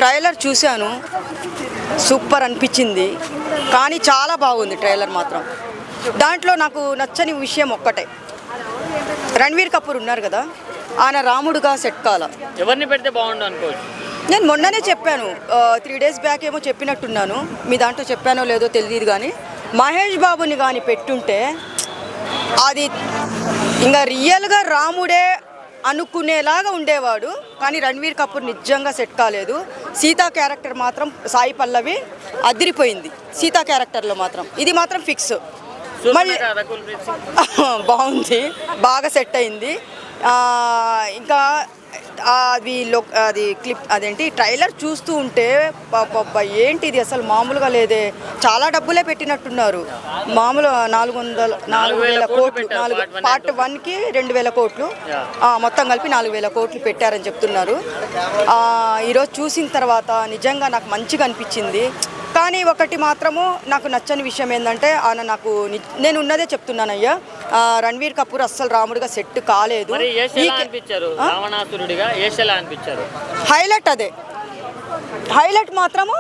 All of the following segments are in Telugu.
ట్రైలర్ చూశాను, సూపర్ అనిపించింది. కానీ చాలా బాగుంది ట్రైలర్ మాత్రం. దాంట్లో నాకు నచ్చని విషయం ఒక్కటే, రణ్వీర్ కపూర్ ఉన్నారు కదా, ఆయన రాముడుగా సెట్ కాల. ఎవరిని పెడితే బాగుండు అనుకోవచ్చు. నేను మొన్ననే చెప్పాను, 3 days బ్యాక్ ఏమో చెప్పినట్టున్నాను, మీ దాంట్లో చెప్పానో లేదో తెలియదు. కానీ మహేష్ బాబుని కానీ పెట్టుంటే అది ఇంకా రియల్గా రాముడే అనుకునేలాగా ఉండేవాడు. కానీ రణ్వీర్ కపూర్ నిజంగా సెట్ కాలేదు. సీతా క్యారెక్టర్ మాత్రం సాయి పల్లవి అదిరిపోయింది. సీతా క్యారెక్టర్లో మాత్రం ఇది మాత్రం ఫిక్స్. మళ్ళీ బాగుంది, బాగా సెట్ అయింది. ఇంకా అది క్లిప్ అదేంటి ట్రైలర్ చూస్తూ ఉంటే ఏంటి ఇది అసలు మామూలుగా లేదే, చాలా డబ్బులే పెట్టినట్టున్నారు. మామూలు 400,000 కోట్లు, పార్ట్ 1కి 2,000 కోట్లు, మొత్తం కలిపి 4,000 కోట్లు పెట్టారని చెప్తున్నారు. ఈరోజు చూసిన తర్వాత నిజంగా నాకు మంచిగా అనిపించింది. కానీ ఒకటి మాత్రము నాకు నచ్చని విషయం ఏంటంటే, నేను ఉన్నదే చెప్తున్నానయ్యా, రణ్వీర్ కపూర్ అస్సలు రాముడిగా సెట్ కాలేదు. హైలైట్ అదే, హైలైట్ మాత్రము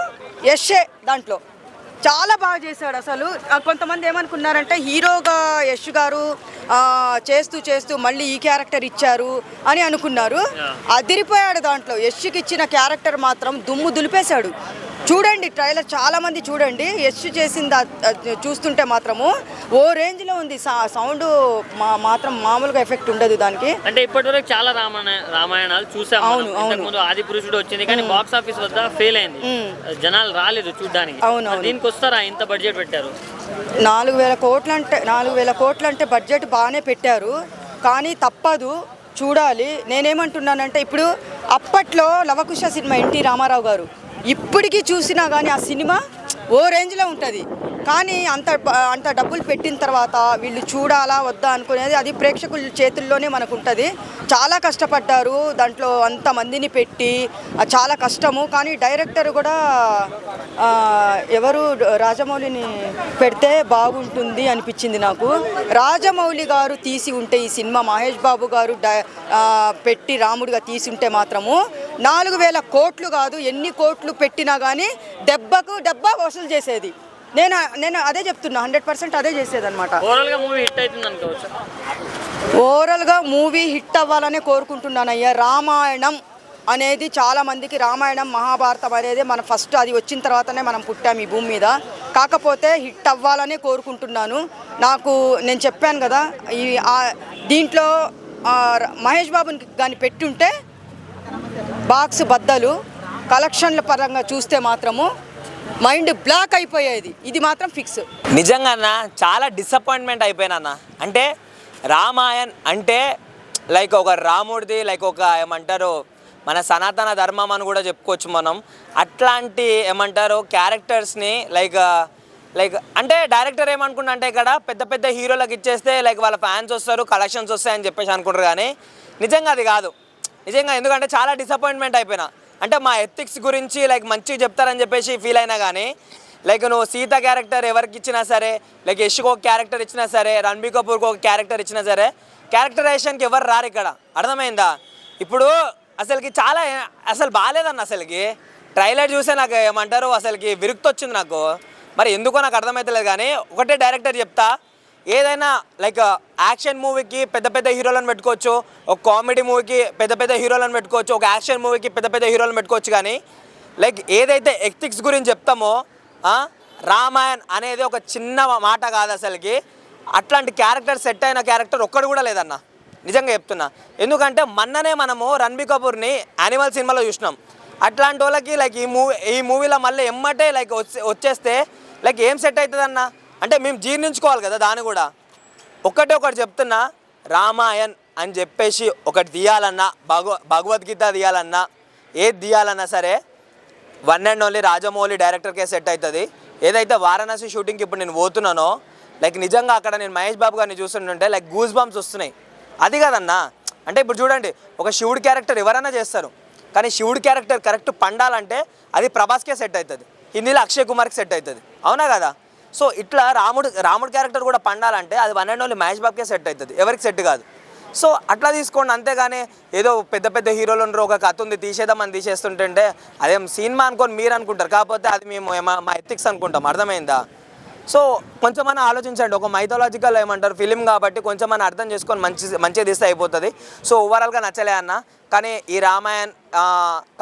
యషే. దాంట్లో చాలా బాగా చేశాడు. అసలు కొంతమంది ఏమనుకున్నారంటే హీరోగా యష్ గారు చేస్తూ చేస్తూ మళ్ళీ ఈ క్యారెక్టర్ ఇచ్చారు అని అనుకున్నారు. అదిరిపోయాడు. దాంట్లో యష్కి ఇచ్చిన క్యారెక్టర్ మాత్రం దుమ్ము దులిపేశాడు. చూడండి ట్రైలర్, చాలామంది చూడండి. యష్ చేసింది చూస్తుంటే మాత్రము ఓ రేంజ్లో ఉంది. సౌండ్ మాత్రం మామూలుగా ఎఫెక్ట్ ఉండదు దానికి. అంటే ఇప్పటివరకు చాలా రామాయణాలు చూసాము. అవును, ఆది పురుషుడు వచ్చింది కానీ బాక్స్ ఆఫీస్ వద్ద ఫెయిల్ అయింది, జనాలు రాలేదు చూడ్డానికి. అవును, దీనికి వస్తారా? ఇంత బడ్జెట్ పెట్టారు, 4,000 కోట్లు అంటే బడ్జెట్ బాగానే పెట్టారు. కానీ తప్పదు, చూడాలి. నేనేమంటున్నానంటే, ఇప్పుడు అప్పట్లో లవకుశ సినిమా ఎన్టీ రామారావు గారు, ఇప్పటికీ చూసినా కానీ ఆ సినిమా ఓ రేంజ్లో ఉంటుంది. కానీ అంత డబ్బులు పెట్టిన తర్వాత వీళ్ళు చూడాలా వద్దా అనుకునేది అది ప్రేక్షకుల చేతుల్లోనే మనకు ఉంటుంది. చాలా కష్టపడ్డారు దాంట్లో, అంతమందిని పెట్టి చాలా కష్టము. కానీ డైరెక్టర్ కూడా ఎవరు రాజమౌళిని పెడితే బాగుంటుంది అనిపించింది నాకు. రాజమౌళి గారు తీసి ఉంటే ఈ సినిమా, మహేష్ బాబు గారు పెట్టి రాముడిగా తీసి ఉంటే మాత్రము 4,000 కోట్లు కాదు, ఎన్ని కోట్లు పెట్టినా కానీ దెబ్బకు దెబ్బ వసూలు చేసేది. నేను అదే చెప్తున్నా, 100% అదే చేసేది అనమాట. ఓవరాల్గా మూవీ హిట్ అవ్వాలనే కోరుకుంటున్నానయ్యా. రామాయణం అనేది చాలామందికి, రామాయణం మహాభారతం అనేది మన ఫస్ట్ అది వచ్చిన తర్వాతనే మనం పుట్టాము ఈ భూమి మీద. కాకపోతే హిట్ అవ్వాలనే కోరుకుంటున్నాను. నేను చెప్పాను కదా, దీంట్లో మహేష్ బాబుని కానీ పెట్టుంటే బాక్స్ బద్దలు, కలెక్షన్ల పరంగా చూస్తే మాత్రము మైండ్ బ్లాక్ అయిపోయేది. ఇది మాత్రం ఫిక్స్. నిజంగా అన్న చాలా డిసప్పాయింట్మెంట్ అయిపోయినా అన్న. అంటే రామాయణ్ అంటే లైక్ ఒక రాముడిది, లైక్ ఒక ఏమంటారు మన సనాతన ధర్మం అని కూడా చెప్పుకోవచ్చు మనం. అట్లాంటి ఏమంటారు క్యారెక్టర్స్ని లైక్ అంటే డైరెక్టర్ ఏమనుకుంటా అంటే, ఇక్కడ పెద్ద పెద్ద హీరోలకు ఇచ్చేస్తే లైక్ వాళ్ళ ఫ్యాన్స్ వస్తారు, కలెక్షన్స్ వస్తాయని చెప్పేసి అనుకుంటారు. కానీ నిజంగా అది కాదు. నిజంగా ఎందుకంటే చాలా డిసప్పాయింట్మెంట్ అయిపోయినా. అంటే మా ఎథిక్స్ గురించి లైక్ మంచిగా చెప్తారని చెప్పేసి ఫీల్ అయినా కానీ, లైక్ నువ్వు సీత క్యారెక్టర్ ఎవరికి ఇచ్చినా సరే, లైక్ యష్కి ఒక క్యారెక్టర్ ఇచ్చినా సరే, రణబీర్ కపూర్కి ఒక క్యారెక్టర్ ఇచ్చినా సరే, క్యారెక్టరైజేషన్కి ఎవరు రారు ఇక్కడ. అర్థమైందా? ఇప్పుడు అసలు బాగాలేదన్న. అసలుకి ట్రైలర్ చూసే నాకు ఏమంటారు అసలుకి విరుక్తి వచ్చింది నాకు. మరి ఎందుకో నాకు అర్థమవుతలేదు. కానీ ఒకటే డైరెక్టర్ చెప్తా, ఏదైనా లైక్ యాక్షన్ మూవీకి పెద్ద పెద్ద హీరోలను పెట్టుకోవచ్చు, ఒక కామెడీ మూవీకి పెద్ద పెద్ద హీరోలను పెట్టుకోవచ్చు, ఒక యాక్షన్ మూవీకి పెద్ద పెద్ద హీరోలను పెట్టుకోవచ్చు. కానీ లైక్ ఏదైతే ఎథిక్స్ గురించి చెప్తామో, రామాయణ్ అనేది ఒక చిన్న మాట కాదు అసలుకి. అట్లాంటి క్యారెక్టర్ సెట్ అయిన క్యారెక్టర్ ఒక్కడు కూడా లేదన్న, నిజంగా చెప్తున్నా. ఎందుకంటే మొన్ననే మనము రణబీర్ కపూర్ని యానిమల్ సినిమాలో చూసినాం. అట్లాంటి వాళ్ళకి లైక్ ఈ మూవీలో మళ్ళీ ఎమ్మటే లైక్ వచ్చేస్తే లైక్ ఏం సెట్ అవుతుందన్న? అంటే మేము జీర్ణించుకోవాలి కదా దాన్ని కూడా. ఒకటి చెప్తున్నా, రామాయణ్ అని చెప్పేసి ఒకటి తీయాలన్నా, భగవద్గీత తీయాలన్నా, ఏది తీయాలన్నా సరే వన్ అండ్ ఓన్లీ రాజమౌళి డైరెక్టర్కే సెట్ అవుతుంది. ఏదైతే వారణాసి షూటింగ్కి ఇప్పుడు నేను పోతున్నానో, లైక్ నిజంగా అక్కడ నేను మహేష్ బాబు గారిని చూస్తుంటే లైక్ గూస్ బంప్స్ వస్తున్నాయి. అది కాదన్నా, అంటే ఇప్పుడు చూడండి, ఒక శివుడి క్యారెక్టర్ ఎవరైనా చేస్తారు, కానీ శివుడి క్యారెక్టర్ కరెక్ట్ పండాలంటే అది ప్రభాస్కే సెట్ అవుతుంది, హిందీలో అక్షయ్ కుమార్కి సెట్ అవుతుంది. అవునా కదా? సో ఇట్లా రాముడు క్యారెక్టర్ కూడా పండాలంటే అది వన్ అండ్ ఓన్లీ మహేష్ బాబుకే సెట్ అవుతుంది, ఎవరికి సెట్ కాదు. సో అట్లా తీసుకోండి, అంతేగాని ఏదో పెద్ద పెద్ద హీరోలు ఉండరు ఒక కథ ఉంది తీసేద్దామని తీసేస్తుంటే అదేం సినిమా అనుకొని మీరు అనుకుంటారు, కాకపోతే అది మేము మా ఎథిక్స్ అనుకుంటాం. అర్థమైందా? సో కొంచెమన్నా ఆలోచించండి. ఒక మైథాలజికల్ ఏమంటారు ఫిలిం కాబట్టి కొంచెమన్నా అర్థం చేసుకొని మంచిగా తీస్తే అయిపోతుంది. సో ఓవరాల్గా నచ్చలే అన్న. కానీ ఈ రామాయణ్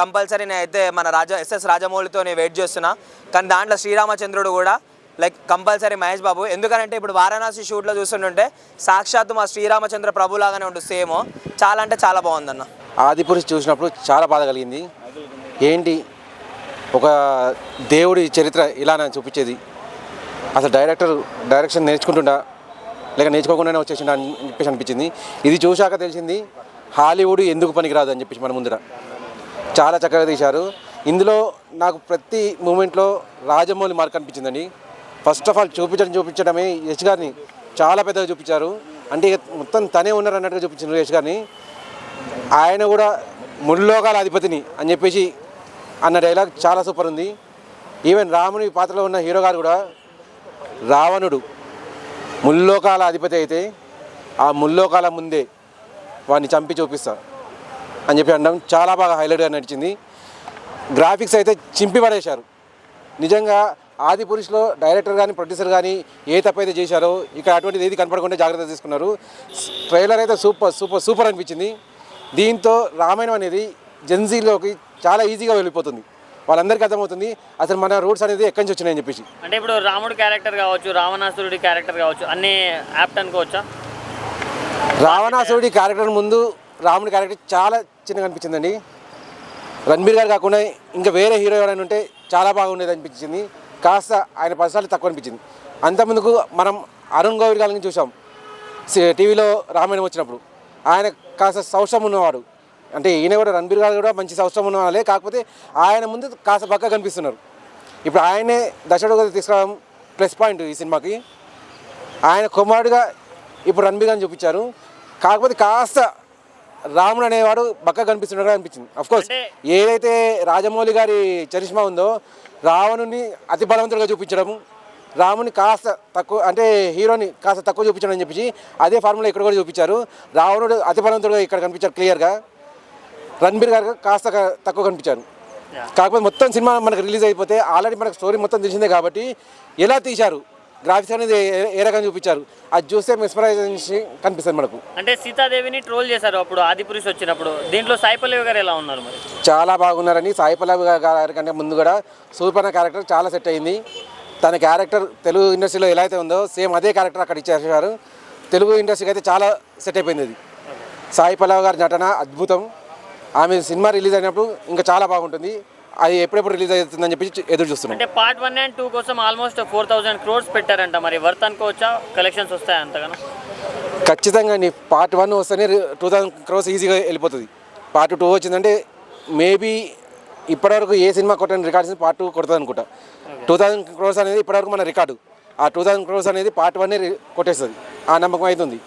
కంపల్సరీ నేనైతే మన ఎస్ఎస్ రాజమౌళితో నేను వెయిట్ చేస్తున్నా. కానీ దాంట్లో శ్రీరామచంద్రుడు కూడా లైక్ కంపల్సరీ మహేష్ బాబు. ఎందుకంటే ఇప్పుడు వారణాసి షూట్లో చూస్తుంటే సాక్షాత్తు మా శ్రీరామచంద్ర ప్రభులాగానే ఉంటుంది సేమ్. చాలా అంటే చాలా బాగుందన్న. ఆదిపురుష్ చూసినప్పుడు చాలా బాధ కలిగింది. ఏంటి ఒక దేవుడి చరిత్ర ఇలా నాకు చూపించేది, అసలు డైరెక్షన్ నేర్చుకుంటుండా లేక నేర్చుకోకుండానే వచ్చేసిండా అని చెప్పేసి అనిపించింది. ఇది చూశాక తెలిసింది హాలీవుడ్ ఎందుకు పనికిరాదు అని చెప్పేసి మన ముందర చాలా చక్కగా తీశారు. ఇందులో నాకు ప్రతి మూమెంట్లో రాజమౌళి మార్క్ అనిపించిందండి. ఫస్ట్ ఆఫ్ ఆల్ చూపించడమే యశ్ గారిని చాలా పెద్దగా చూపించారు. అంటే మొత్తం తనే ఉన్నారు అన్నట్టుగా చూపించారు యశ్ గారిని. ఆయన కూడా ముల్లోకాల అధిపతిని అని చెప్పేసి అన్న డైలాగ్ చాలా సూపర్ ఉంది. ఈవెన్ రాముని పాత్రలో ఉన్న హీరో గారు కూడా రావణుడు ముల్లోకాల అధిపతి అయితే ఆ ముల్లోకాల ముందే వాడిని చంపి చూపిస్తా అని చెప్పి అనడం చాలా బాగా హైలైట్గా నడిచింది. గ్రాఫిక్స్ అయితే చింపి పడేశారు. నిజంగా ఆదిపురుషులో డైరెక్టర్ కానీ ప్రొడ్యూసర్ కానీ ఏ తప్పైతే చేశారో ఇక్కడ అటువంటిది ఏది కనపడకుండా జాగ్రత్త తీసుకున్నారు. ట్రైలర్ అయితే సూపర్ అనిపించింది. దీంతో రామాయణం అనేది జెన్జీలోకి చాలా ఈజీగా వెళ్ళిపోతుంది. వాళ్ళందరికీ అర్థమవుతుంది అసలు మన రూట్స్ అనేది ఎక్కడి నుంచి వచ్చినాయని చెప్పేసి. అంటే ఇప్పుడు రాముడు క్యారెక్టర్ కావచ్చు, రావణాసురుడి క్యారెక్టర్ కావచ్చు, అన్ని యాప్ట్ అనుకోవచ్చా? రావణాసురుడి క్యారెక్టర్ ముందు రాముడి క్యారెక్టర్ చాలా చిన్నగా అనిపించిందండి. రణబీర్ గారు కాకుండా ఇంకా వేరే హీరో ఎవరైనా ఉంటే చాలా బాగుండేది అనిపించింది. కాస్త ఆయన పర్సనాలిటీ తక్కువ అనిపించింది. అంతకుముందుకు మనం అరుణ్ గౌరి గారిని చూసాం టీవీలో రామాయణం వచ్చినప్పుడు. ఆయన కాస్త సౌష్ఠవం ఉన్నవాడు. అంటే ఈయన కూడా రణబీర్ గారు కూడా మంచి సౌష్ఠవం ఉన్న వాళ్ళే, కాకపోతే ఆయన ముందు కాస్త పక్క కనిపిస్తున్నారు. ఇప్పుడు ఆయనే దశరథుడు తీసుకురావడం ప్లస్ పాయింట్ ఈ సినిమాకి. ఆయన కుమారుడుగా ఇప్పుడు రణబీర్ గారిని చూపించారు. కాకపోతే కాస్త రాముడు అనేవాడు బక్క కనిపిస్తున్నట్టుగా అనిపించింది. అఫ్కోర్స్ ఏదైతే రాజమౌళి గారి చరిష్మా ఉందో రావణుని అతి బలవంతుడిగా చూపించడం, రాముని కాస్త తక్కువ అంటే హీరోని కాస్త తక్కువ చూపించడం అని చెప్పి అదే ఫార్ములా ఇక్కడ కూడా చూపించారు. రావణుడు అతి బలవంతుడిగా ఇక్కడ కనిపించారు క్లియర్గా. రణబీర్ గారు కాస్త తక్కువ కనిపించారు. కాకపోతే మొత్తం సినిమా మనకు రిలీజ్ అయిపోతే ఆల్రెడీ మనకు స్టోరీ మొత్తం తెలిసిందే కాబట్టి ఎలా తీశారు, గ్రాఫిక్స్ అనేది ఏ రకంగా చూపించారు అది చూస్తే మెస్మరైజేషన్ కనిపిస్తుంది మనకు. అంటే సీతాదేవిని ట్రోల్ చేశారు అప్పుడు ఆదిపురుష్ వచ్చినప్పుడు. దీంట్లో సాయి పల్లవి గారు ఎలా ఉన్నారు మరి? చాలా బాగున్నారని. సాయి పల్లవి గారి కంటే ముందు కూడా సూపర్ క్యారెక్టర్ చాలా సెట్ అయింది. తన క్యారెక్టర్ తెలుగు ఇండస్ట్రీలో ఎలా అయితే ఉందో సేమ్ అదే క్యారెక్టర్ అక్కడ ఇచ్చేసారు. తెలుగు ఇండస్ట్రీకి అయితే చాలా సెట్ అయిపోయింది అది. సాయి పల్లవి గారి నటన అద్భుతం. ఆమె సినిమా రిలీజ్ అయినప్పుడు ఇంకా చాలా బాగుంటుంది. అది ఎప్పుడెప్పుడు రిలీజ్ అవుతుందని చెప్పి ఎదురు చూస్తున్నాం. అంటే పార్ట్ 1 and 2 కోసం ఆల్మోస్ట్ 4000 crores పెట్టారంట. మరి వర్త్ అనుకోవచ్చా? కలెక్షన్స్ వస్తాయి అంతగానో? ఖచ్చితంగా నీ పార్ట్ 1 వస్తేనే 2000 crores ఈజీగా వెళ్ళిపోతుంది. పార్ట్ 2 వచ్చిందంటే మేబీ ఇప్పటివరకు ఏ సినిమా కొట్టని రికార్డ్స్ పార్ట్ 2 కొడుతుంది అనుకుంటా. 2000 crores అనేది ఇప్పటివరకు మన రికార్డు. ఆ 2000 crores అనేది పార్ట్ 1 కొట్టేస్తుంది. ఆ నమ్మకం అవుతుంది.